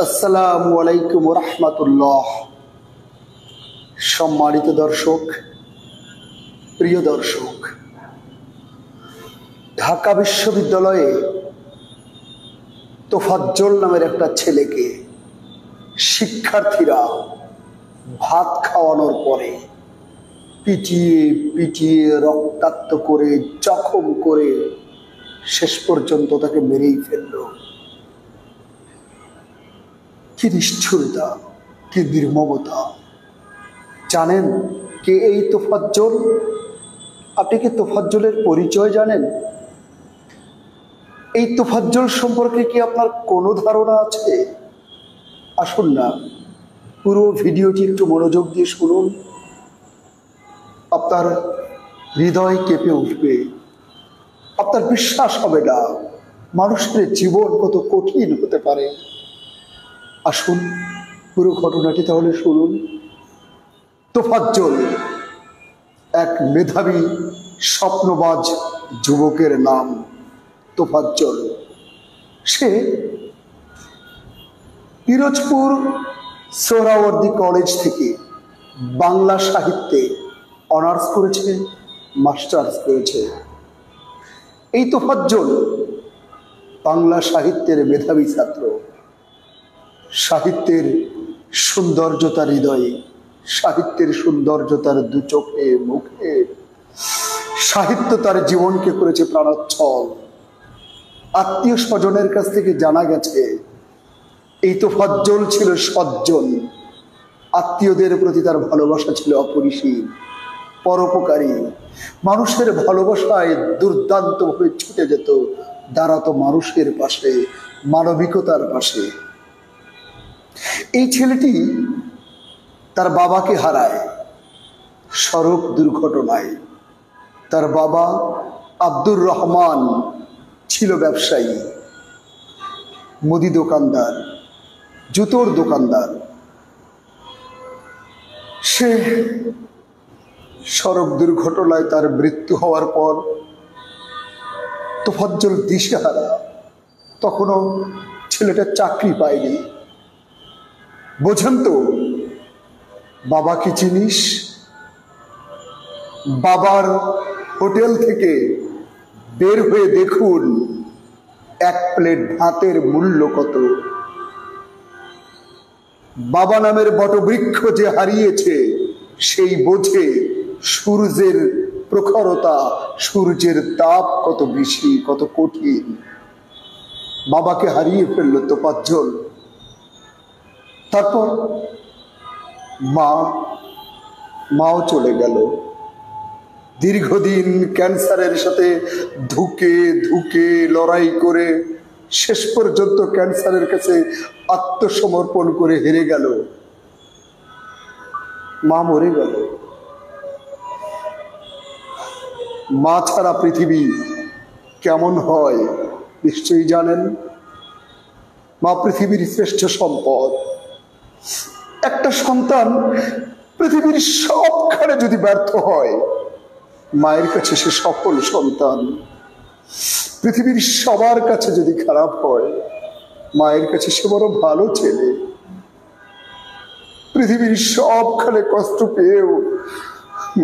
আসসালামু আলাইকুম রহমতুল্লাহ। সম্মানিত দর্শক, প্রিয় দর্শক, ঢাকা বিশ্ববিদ্যালয়ে তোফাজ্জল নামের একটা ছেলেকে শিক্ষার্থীরা ভাত খাওয়ানোর পরে পিটিয়ে পিটিয়ে রক্তাক্ত করে জখম করে শেষ পর্যন্ত তাকে মেরেই ফেলল। কি নিষ্ঠুরতা, কি নির্মমতা! জানেন কে এই তোফাজ্জল? আপনি কি তোফাজ্জলের পরিচয় জানেন? এই তোফাজ্জল সম্পর্কে কি আপনার কোনো ধারণা আছে? আসুন না, পুরো ভিডিওটি একটু মনোযোগ দিয়ে শুনুন। আপনার হৃদয় কেঁপে উঠবে, আপনার বিশ্বাস হবে না মানুষের জীবন কত কঠিন হতে পারে। আসুন পুরো ঘটনাটি তাহলে শুনুন। তোফাজ্জল এক মেধাবী স্বপ্নবাজ যুবকের নাম তোফাজ্জল। সে পিরোজপুর সোহরাওয়ার্দী কলেজ থেকে বাংলা সাহিত্যে অনার্স করেছে, মাস্টার্স করেছে। এই তোফাজ্জল বাংলা সাহিত্যের মেধাবী ছাত্র। সাহিত্যের সৌন্দর্য তার হৃদয়ে, সাহিত্যের সৌন্দর্য তার দু চোখে মুখে, সাহিত্য তার জীবনকে করেছে প্রাণোচ্ছল। আত্মীয় স্বজনের কাছ থেকে জানা গেছে এই তোফাজ্জল ছিল সজ্জন। আত্মীয়দের প্রতি তার ভালোবাসা ছিল অপরিসীম, পরোপকারী। মানুষের ভালোবাসায় দুর্দান্তভাবে ছুটে যেত, দাঁড়াতো মানুষের পাশে, মানবিকতার পাশে। এই ছেলেটি তার বাবাকে হারায় সড়ক দুর্ঘটনায়। তার বাবা আব্দুর রহমান ছিল ব্যবসায়ী, মুদি দোকানদার, জুতোর দোকানদার। সে সড়ক দুর্ঘটনায় তার মৃত্যু হওয়ার পর তোফাজ্জল দিশেহারা। তখনও ছেলেটা চাকরি পায়নি। বোঝেন তো, বাবা কি চিনিস? বাবার হোটেল থেকে বের হয়ে দেখুন এক প্লেট ভাতের মূল্য কত। বাবা নামের বটবৃক্ষ যে হারিয়েছে সেই বোঝে সূর্যের প্রখরতা, সূর্যের তাপ কত বেশি, কত কঠিন। বাবাকে হারিয়ে ফেলল তোফাজ্জল। তারপর মাও চলে গেল। দীর্ঘদিন ক্যান্সারের সাথে ধুকে ধুকে লড়াই করে শেষ পর্যন্ত ক্যান্সারের কাছে আত্মসমর্পণ করে হেরে গেল। মা মরে গেল। মা ছাড়া পৃথিবী কেমন হয় নিশ্চয়ই জানেন। মা পৃথিবীর শ্রেষ্ঠ সম্পদ। একটা সন্তান পৃথিবীর সবখানে যদি ব্যর্থ হয়, মায়ের কাছে সে সফল সন্তান। পৃথিবীর সবার কাছে যদি খারাপ হয়, মায়ের কাছে সে বড় ভালো ছেলে। পৃথিবীর সবখানে কষ্ট পেয়েও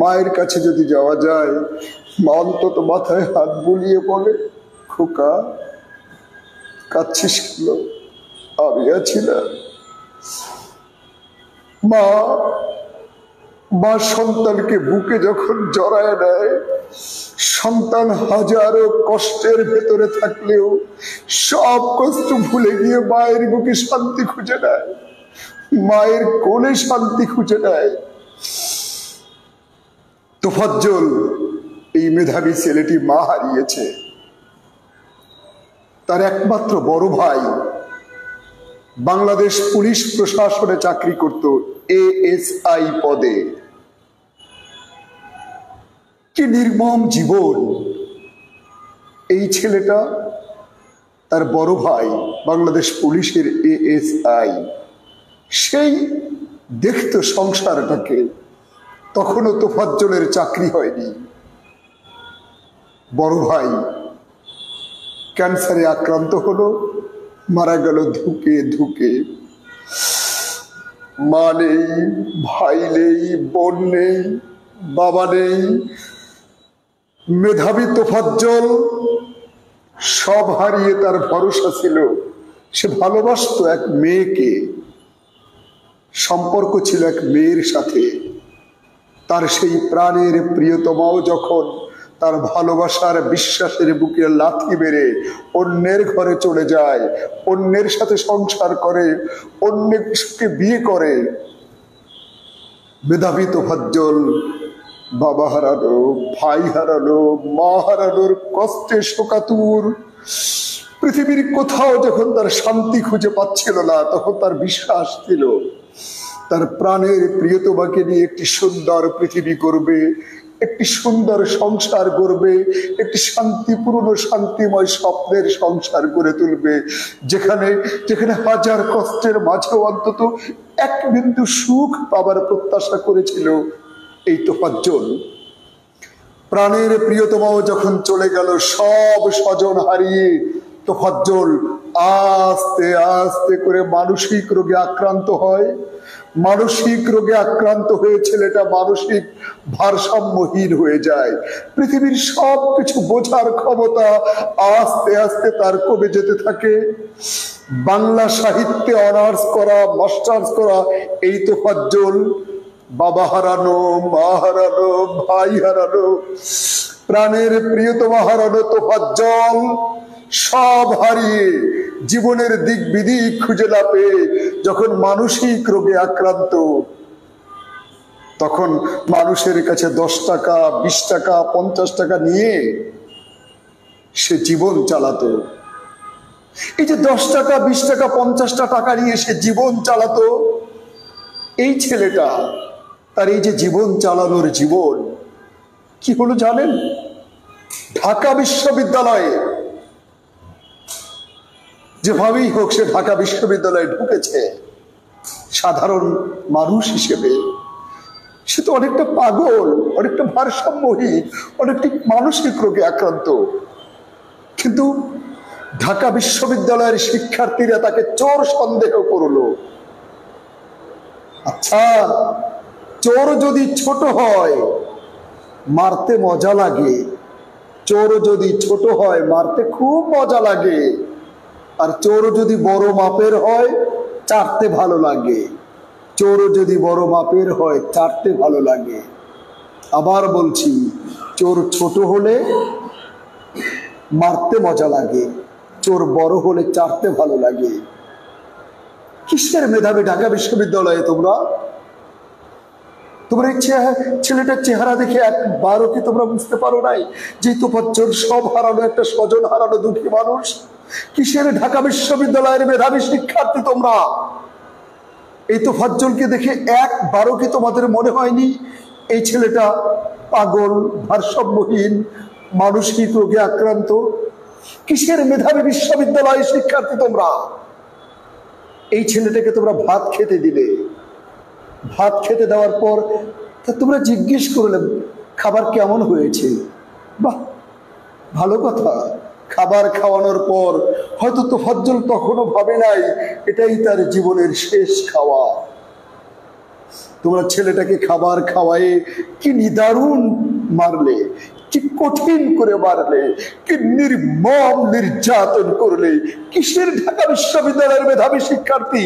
মায়ের কাছে যদি যাওয়া যায়, মা অন্তত মাথায় হাত বুলিয়ে বলে, খোকা কাঁদছিস কেন? আমি আছি না। মা সন্তানকে বুকে যখন জড়ায় নেয়, সন্তান হাজারো কষ্টের ভেতরে থাকলেও সব কষ্ট ভুলে গিয়ে মায়ের বুকে শান্তি খুঁজে নেয়, মায়ের কোলে শান্তি খুঁজে নেয়। তোফাজ্জল এই মেধাবী ছেলেটি মা হারিয়েছে। তার একমাত্র বড় ভাই বাংলাদেশ পুলিশ প্রশাসনে চাকরি করত, ASI পদে। কি নির্মম জীবন! এই ছেলেটা, তার বড় ভাই বাংলাদেশ পুলিশের ASI, সেই দেখত সংসারটাকে। তখনও তোফাজ্জলের চাকরি হয়নি। বড় ভাই ক্যান্সারে আক্রান্ত হলো, মারা গেল ধুকে ধুকে। মা নেই, ভাই নেই, বোন নেই, বাবা নেই। মেধাবী তোফাজ্জল সব হারিয়ে তার ভরসা ছিল সে ভালোবাসতো এক মেয়েকে, সম্পর্ক ছিল এক মেয়ের সাথে। তার সেই প্রাণের প্রিয়তমাও যখন তার ভালোবাসার বিশ্বাসের বুকে লাথি মেরে অন্যের ঘরে চলে যায়, অন্যের সাথে সংসার করে, অন্যকে বিয়ে করে, মেধাবী তোফাজ্জল বাবা হারানো, ভাই হারানো, মা হারানোর কষ্টে শোকাতুর। পৃথিবীর কোথাও যখন তার শান্তি খুঁজে পাচ্ছিল না, তখন তার বিশ্বাস ছিল তার প্রাণের প্রিয়তমাকে নিয়ে একটি সুন্দর পৃথিবী করবে, একটি সুন্দর সংসার করবে, একটি শান্তিপূর্ণ শান্তিময় স্বপ্নের সংসার করে তুলবে, যেখানে যেখানে হাজার কষ্টের মাঝেও অন্তত এক বিন্দু সুখ পাবার প্রত্যাশা করেছিল এই তোফাজ্জল। প্রাণের প্রিয়তমাও যখন চলে গেল, সব স্বজন হারিয়ে তোফাজ্জল আস্তে আস্তে করে মানসিক রোগে আক্রান্ত হয়। মানসিক রোগে আক্রান্ত হয়ে ছেলেটা মানসিক ভারসাম্যহীন হয়ে যায়। পৃথিবীর সব কিছু বোঝার ক্ষমতা আস্তে আস্তে তার কমে যেতে থাকে। বাংলা সাহিত্যে অনার্স করা, মাস্টার্স করা এই তোফাজ্জল বাবা হারানো, মা হারানো, ভাই হারানো, প্রাণের প্রিয়তমা হারানো তোফাজ্জল সব হারিয়ে জীবনের দিক বিদিক খুঁজে না পেয়ে যখন মানসিক রোগে আক্রান্ত, তখন মানুষের কাছে 10 টাকা, 20 টাকা, 50 টাকা নিয়ে সে জীবন চালাতো। এই যে 10 টাকা, 20 টাকা, 50টা টাকা নিয়ে সে জীবন চালাতো, এই ছেলেটা তার এই যে জীবন চালানোর জীবন কি হলো জানেন? ঢাকা বিশ্ববিদ্যালয়ে যেভাবেই হোক সে ঢাকা বিশ্ববিদ্যালয়ে ঢুকেছে সাধারণ মানুষ হিসেবে। সে তো অনেকটা পাগল, অনেকটা ভারসাম্যহীন, অনেকটি মানসিক রোগে আক্রান্ত, কিন্তু ঢাকা বিশ্ববিদ্যালয়ের শিক্ষার্থীরা তাকে চোর সন্দেহ করলো। আচ্ছা, চোর যদি ছোট হয় মারতে মজা লাগে, চোর যদি ছোট হয় মারতে খুব মজা লাগে, আর চোর যদি বড় মাপের হয় চাটতে ভালো লাগে। চোর যদি বড় মাপের হয় চাটতে ভালো লাগে। আবার বলছি, চোর ছোট হলে মারতে মজা লাগে, চোর বড় হলে চাটতে ভালো লাগে। কিসের মেধাবী ঢাকা বিশ্ববিদ্যালয়ে তোমরা? তোমরা এই ছেলেটার চেহারা দেখে একবারও কি তোমরা বুঝতে পারো নাই যে তোফাজ্জল সব হারানো একটা স্বজন হারানো দুঃখী মানুষ? কিসের ঢাকা বিশ্ববিদ্যালয়ের মেধাবী শিক্ষার্থী তোমরা? এই তোফাজ্জলকে দেখে একবারও কি তোমাদের মনে হয়নি এই ছেলেটা পাগল, ভারসাম্যহীন, মানসিক রোগে আক্রান্ত? কিসের মেধাবী বিশ্ববিদ্যালয়ের শিক্ষার্থী তোমরা? এই ছেলেটাকে তোমরা ভাত খেতে দিলে, ভাত খেতে দেওয়ার পর তোমরা জিজ্ঞেস করলে খাবার কেমন হয়েছে? বাহ, ভালো কথা। খাবার খাওয়ানোর পর হয়তো তোফাজ্জল তখনও ভাবে নাই এটাই তার জীবনের শেষ খাওয়া। তোমরা ছেলেটাকে খাবার খাওয়ায়ে কি নিদারুণ মারলে, কি কঠিন করে মারলে, কি নির্মম নির্যাতন করলে। কিসের ঢাকা বিশ্ববিদ্যালয়ের মেধাবী শিক্ষার্থী?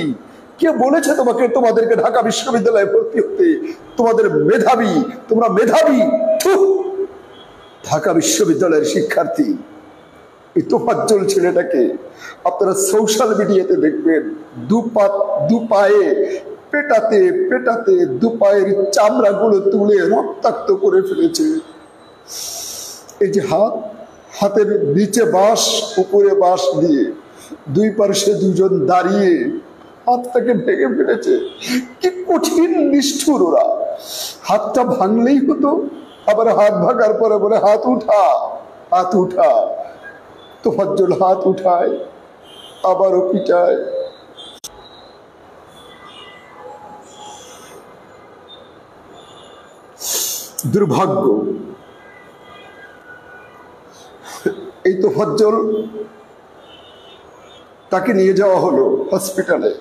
কে বলেছে তোমাদেরকে ঢাকা বিশ্ববিদ্যালয়ে ভর্তি হতে? তোমাদের মেধাবী, তোমরা মেধাবী। ঢাকা বিশ্ববিদ্যালয়ের শিক্ষার্থী এই তোফাজ্জল ছেলেটাকে আপনারা সোশ্যাল মিডিয়াতে দেখবেন দু পায়ে পেটাতে পেটাতে দু পায়ের চামড়াগুলো তুলে রক্তাক্ত করে ফেলেছে। এই যে হাতের নিচে বাঁশ, উপরে বাঁশ দিয়ে দুই পার্শ্বে দুজন দাঁড়িয়ে হাতটাকে ভেঙে ফেলেছে। কি কঠিন নিষ্ঠুর ওরা! হাতটা ভাঙলেই হতো, আবার হাত ভাঙার পরে বলে হাত উঠা, হাত উঠা। তোফাজ্জল হাত উঠায়, আবারও পিটায়। দুর্ভাগ্য। এই তোফাজ্জল তাকে নিয়ে যাওয়া হলো হসপিটালে।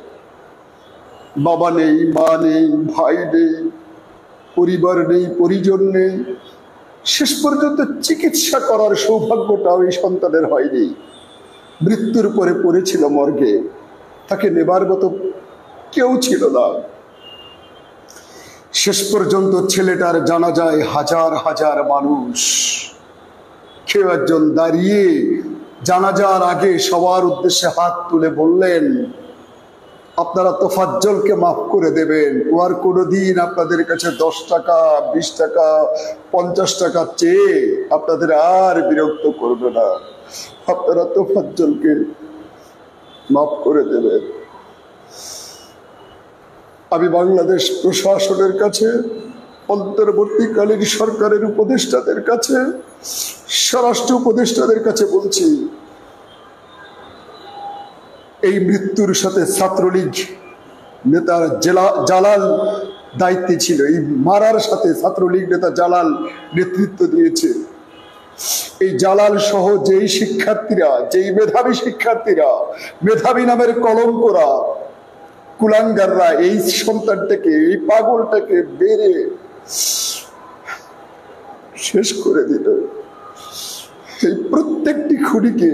বাবা নেই, মা নেই, ভাই নেই, পরিবার নেই, পরিজন নেই। শেষ পর্যন্ত চিকিৎসা করার সৌভাগ্যটাও এই সন্তানের হয়নি। মৃত্যুর পরে পড়েছিল মর্গে, তাকে নেবার মতো কেউ ছিল না। শেষ পর্যন্ত ছেলেটার জানাজায় হাজার হাজার মানুষ। কেউ একজন দাঁড়িয়ে জানাজার আগে সবার উদ্দেশ্যে হাত তুলে বললেন, আপনারা তোফাজ্জলকে মাফ করে দেবেন, ও আর কোনোদিন আপনাদের কাছে 10 টাকা, 20 টাকা, 50 টাকা চেয়ে আপনাদের আর বিরক্ত করবে না। আপনারা তোফাজ্জলকে মাফ করে দেবেন। আমি বাংলাদেশ প্রশাসনের কাছে, অন্তর্বর্তীকালীন সরকারের উপদেষ্টাদের কাছে, স্বরাষ্ট্র উপদেষ্টাদের কাছে বলছি, এই মৃত্যুর সাথে ছাত্রলীগ নেতার জালাল দায়িত্বে ছিল। এই মারার সাথে ছাত্রলীগ নেতা জালাল নেতৃত্ব দিয়েছে। এই জালাল সহ যেই শিক্ষার্থীরা, যেই মেধাবী শিক্ষার্থীরা, মেধাবী নামের কলঙ্করা, কুলাঙ্গাররা এই সন্তানটাকে, এই পাগলটাকে বেড়ে শেষ করে দিল। এই প্রত্যেকটি খুনিকে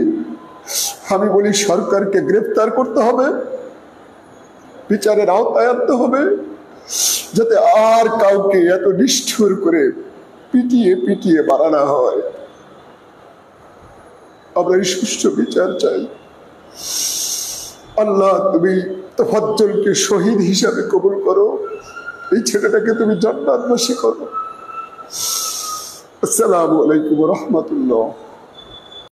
আমি বলি সরকারকে গ্রেফতার করতে হবে, বিচারের আওতায় আনতে হবে, যাতে আর কাউকে এত নিষ্ঠুর করে পিটিয়ে পিটিয়ে মারানো হয়। আমরা এই সুষ্ঠু বিচার চাই। আল্লাহ, তুমি তোফাজ্জলকে শহীদ হিসাবে কবুল করো, এই ছেলেটাকে তুমি জান্নাতবাসী করো। আসসালামু আলাইকুম ওয়া রাহমাতুল্লাহ।